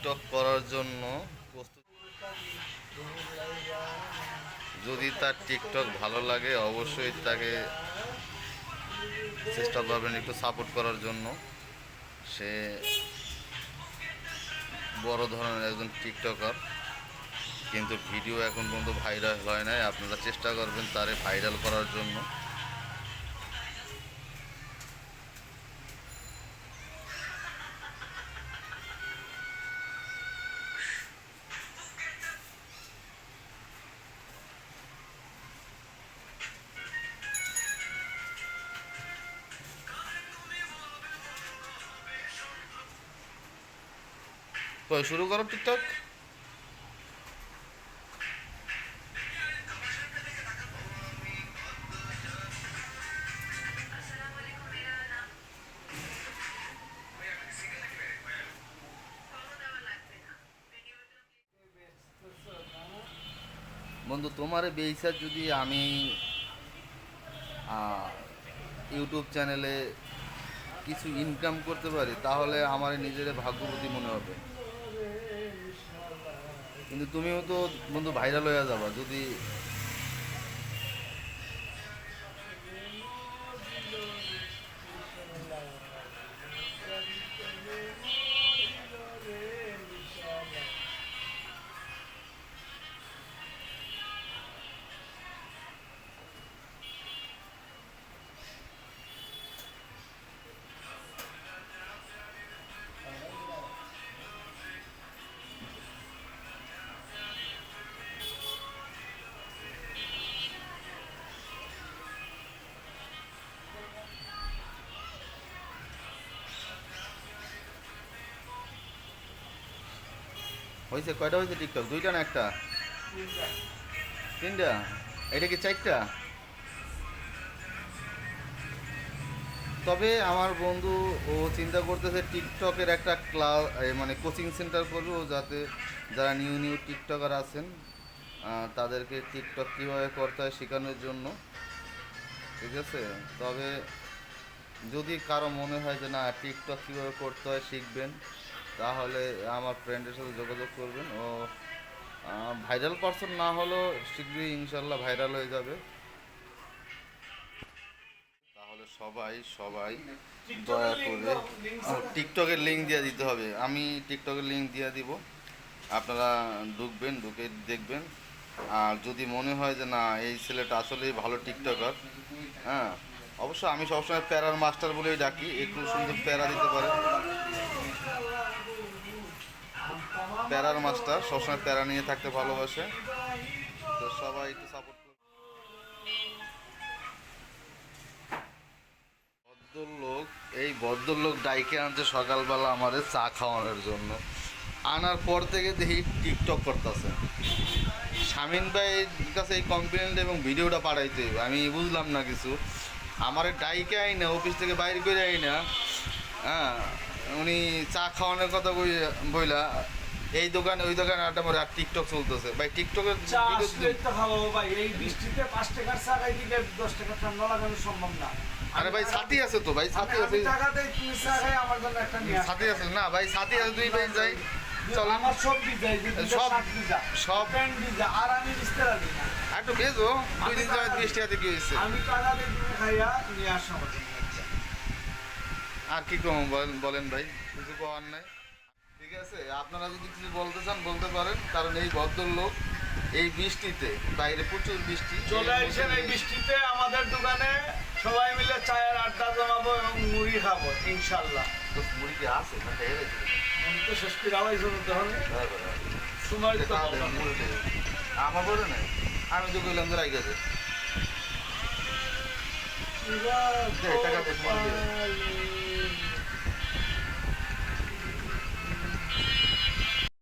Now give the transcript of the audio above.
TikTok করার জন্য প্রস্তুত। যদি তার টিকটক ভালো লাগে অবশ্যই তাকে চেষ্টা করবেন একটু সাপোর্ট করার জন্য। সে বড় ধরনের একজন টিকটকার, কিন্তু ভিডিও এখন পর্যন্ত ভাইরাল হয় নাই। আপনারা চেষ্টা করবেন তারে ভাইরাল করার জন্য। তো শুরু করো টিকটক। বন্ধু, তোমার বেইসার যদি আমি ইউটিউব চ্যানেলে কিছু ইনকাম করতে পারি তাহলে আমার নিজের ভাগ্যবতী মনে হবে। কিন্তু তুমিও তো বন্ধু ভাইরাল হয়ে যাবা যদি। হয়েছে কয়টা হয়েছে টিকটক? দুইটা না একটা? তিনটা? এটা কি চারটা? তবে আমার বন্ধু ও চিন্তা করতেছে টিকটকের একটা ক্লাস মানে কোচিং সেন্টার করবে, যাতে যারা নিউ নিউ টিকটকার আছেন তাদেরকে টিকটক কীভাবে করতে হয় শেখানোর জন্য। ঠিক আছে? তবে যদি কারো মনে হয় যে না টিকটক কীভাবে করতে হয় শিখবেন, তাহলে আমার ফ্রেন্ডের সাথে যোগাযোগ করবেন। ও ভাইরাল পারসন না হলেও শীঘ্রই ইনশাল্লাহ ভাইরাল হয়ে যাবে। তাহলে সবাই সবাই দয়া করে টিকটকের লিঙ্ক দিয়ে দিতে হবে। আমি টিকটকের লিঙ্ক দিয়ে দিব, আপনারা ঢুকবেন, ঢুকে দেখবেন। আর যদি মনে হয় যে না এই ছেলেটা আসলেই ভালো টিকটকার, হ্যাঁ অবশ্য আমি সবসময় প্যারার মাস্টার বলেই ডাকি, একটু সুন্দর প্যারা দিতে পারে। প্যারার মাস্টার সবসময় প্যারা নিয়ে থাকতে ভালোবাসে, তো সবাই একটু সাপোর্ট করবে। ভদ্রলোক, এই ভদ্রলোক ডাইকে আনছে সকালবেলা আমাদের চা খাওয়ানোর জন্য। আনার পর থেকে দেখি টিকটক করতেছে। শামিন ভাইয়ের কাছে এই কমপ্লেন্ট এবং ভিডিওটা পাঠাইতে হবে। আমি বুঝলাম না কিছু, আমার ডাইকে আই না, অফিস থেকে বাইরে করে আই না, হ্যাঁ উনি চা খাওয়ানোর কথা বইলা এই দোকানে ওই দোকানে আড্ডা মারে, আর টিকটক চলতেছে। ভাই টিকটকের ভাই এই বৃষ্টিতে 5 টাকার চা খাই দিলে 10 টাকা ঠান্ডা লাগানো সম্ভব না। আরে ভাই সাথী আছে তো, ভাই সাথী আছে, টাকা দেই তুমি চা খাই আমার জন্য একটা নিয়ে সাথী আছে না ভাই, সাথী আছে, দুই ভাই যাই চল। আমার সব ডিজাইন সব সব প্যান্ট ডিজাইন, আর আমি বিস্তার দিই না। একটু ভেজো, 2 দিন যাবে 20 টাকাতে কি হয়েছে? আমি টাকা দিয়ে তুমি খাইয়া নিয়ে আসো আমার জন্য। আর কি কম বলেন ভাই, কিছু পাওয়ার নাই। ঠিক আছে, আপনারা যদি কিছু বলতে চান বলতে পারেন, কারণ এই ভদ্রলোক এই বৃষ্টিতে, বাইরে প্রচুর বৃষ্টি, চলে আসেন এই বৃষ্টিতে আমাদের দোকানে, সবাই মিলে চায়ের আড্ডা জমাবো এবং মুড়ি খাবো ইনশাল্লাহ। তো মুড়ি কি আছে না? মুড়ি তো শেষ করে আড়াই জন ধরনের সময় তো আমার বলে নাই, আমি তো কইলাম যে রাই গেছে টাকা